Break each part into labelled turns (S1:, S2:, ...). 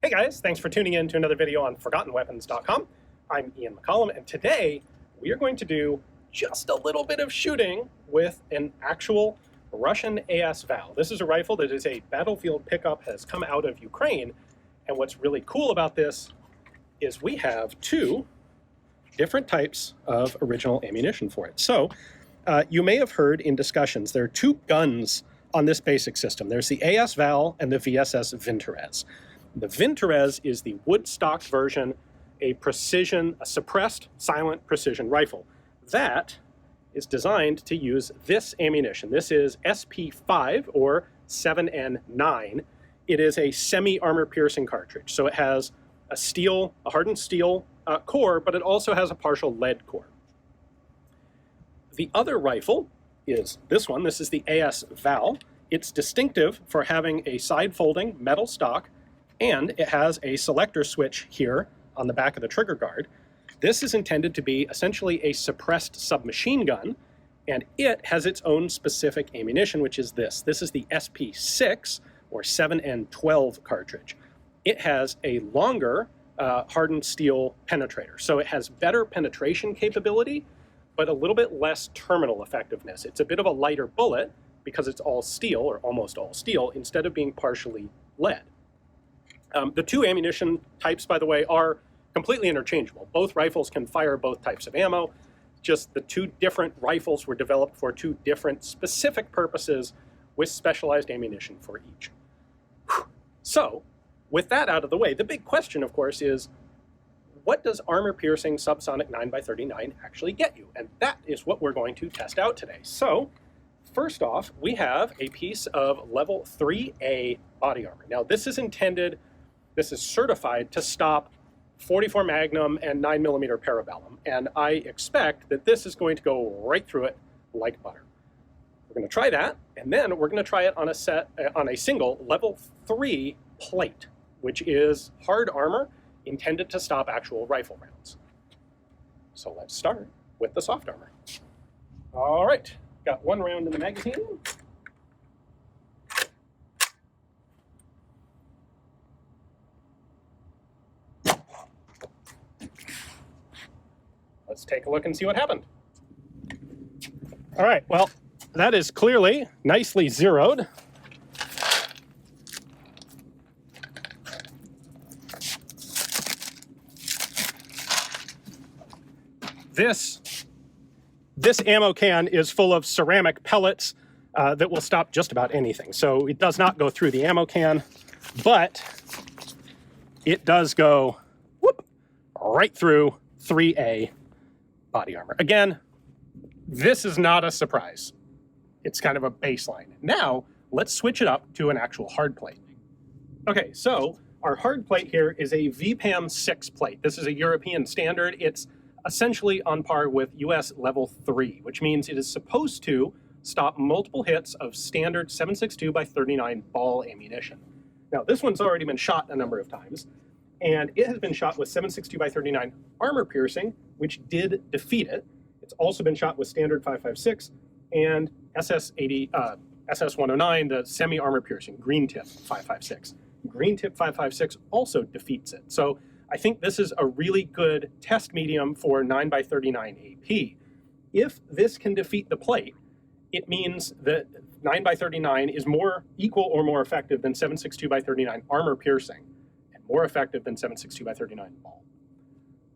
S1: Hey guys, thanks for tuning in to another video on ForgottenWeapons.com. I'm Ian McCollum, and today we are going to do just a little bit of shooting with an actual Russian AS Val. This is a rifle that is a battlefield pickup, has come out of Ukraine, and what's really cool about this is we have two different types of original ammunition for it. So you may have heard in discussions there are two guns on this basic system. There's the AS Val and the VSS Vintorez. The Vintorez is the wood-stocked version, a suppressed silent precision rifle. That is designed to use this ammunition. This is SP6 or 7N9. It is a semi-armor piercing cartridge. So it has a hardened steel core, but it also has a partial lead core. The other rifle is this one. This is the AS Val. It's distinctive for having a side-folding metal stock, and it has a selector switch here on the back of the trigger guard. This is intended to be essentially a suppressed submachine gun, and it has its own specific ammunition, which is this. This is the SP6 or 7N12 cartridge. It has a longer hardened steel penetrator, so it has better penetration capability, but a little bit less terminal effectiveness. It's a bit of a lighter bullet because it's all steel, or almost all steel, instead of being partially lead. The two ammunition types, by the way, are completely interchangeable. Both rifles can fire both types of ammo. Just the two different rifles were developed for two different specific purposes with specialized ammunition for each. So, with that out of the way, the big question, of course, is what does armor-piercing subsonic 9x39 actually get you? And that is what we're going to test out today. So, first off, we have a piece of level 3A body armor. Now, this is certified to stop 44 Magnum and 9mm Parabellum, and I expect that this is going to go right through it like butter. We're going to try that, and then we're going to try it on a single level 3 plate, which is hard armor intended to stop actual rifle rounds. So let's start with the soft armor. All right, got one round in the magazine. Let's take a look and see what happened. All right, well, that is clearly nicely zeroed. This ammo can is full of ceramic pellets that will stop just about anything. So it does not go through the ammo can, but it does go right through 3A body armor. Again, this is not a surprise. It's kind of a baseline. Now, let's switch it up to an actual hard plate. Okay, so our hard plate here is a VPAM 6 plate. This is a European standard. It's essentially on par with US Level 3, which means it is supposed to stop multiple hits of standard 7.62x39 ball ammunition. Now, this one's already been shot a number of times, and it has been shot with 7.62x39 armor piercing, which did defeat it. It's also been shot with standard 5.56 and SS109, the semi-armor piercing, green tip 5.56. Green tip 5.56 also defeats it. So I think this is a really good test medium for 9x39 AP. If this can defeat the plate, it means that 9x39 is equal or more effective than 7.62x39 armor piercing, and more effective than 7.62x39 ball.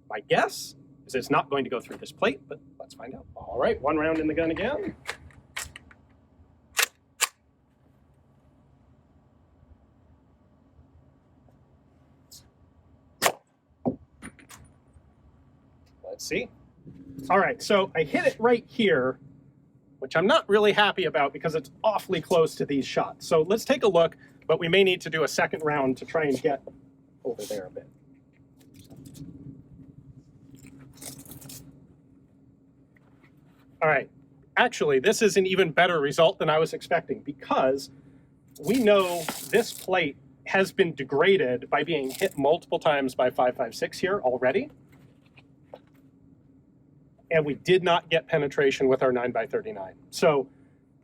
S1: My guess is it's not going to go through this plate, but let's find out. All right, one round in the gun again. Let's see. All right, so I hit it right here, which I'm not really happy about because it's awfully close to these shots. So let's take a look, but we may need to do a second round to try and get over there a bit. All right, actually, this is an even better result than I was expecting because we know this plate has been degraded by being hit multiple times by 5.56 here already. And we did not get penetration with our 9x39. So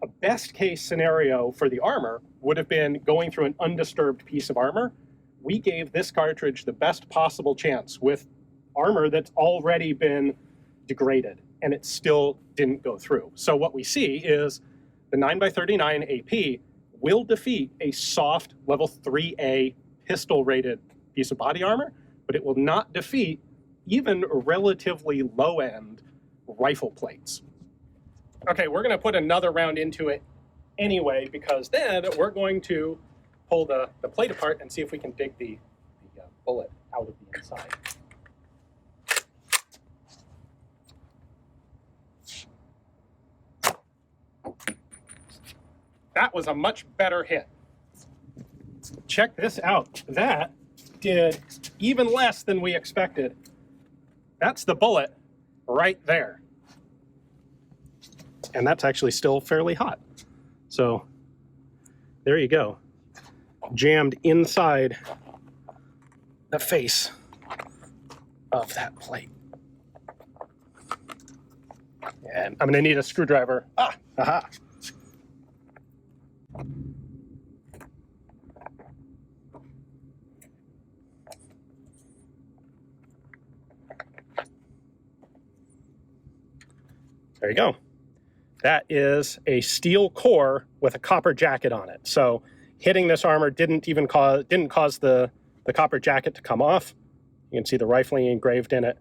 S1: a best case scenario for the armor would have been going through an undisturbed piece of armor we gave this cartridge the best possible chance with armor that's already been degraded, and it still didn't go through. So what we see is the 9x39 AP will defeat a soft level 3A pistol-rated piece of body armor, but it will not defeat even relatively low-end rifle plates. Okay, we're going to put another round into it anyway, because then we're going to pull the plate apart and see if we can dig the bullet out of the inside. That was a much better hit. Check this out. That did even less than we expected. That's the bullet right there. And that's actually still fairly hot. So there you go. Jammed inside the face of that plate. And I'm going to need a screwdriver. Aha. There you go. That is a steel core with a copper jacket on it. So hitting this armor didn't cause the copper jacket to come off. You can see the rifling engraved in it.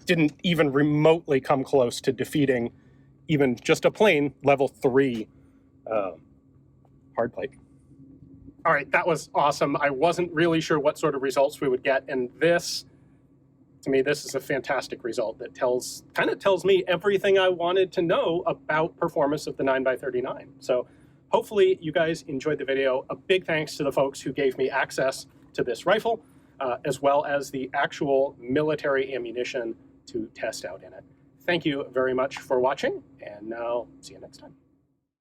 S1: Didn't even remotely come close to defeating even just a plain level 3 hardplate. All right, that was awesome. I wasn't really sure what sort of results we would get, and this, to me, this is a fantastic result that kind of tells me everything I wanted to know about performance of the 9x39. So hopefully you guys enjoyed the video. A big thanks to the folks who gave me access to this rifle, as well as the actual military ammunition to test out in it. Thank you very much for watching, and I'll see you next time.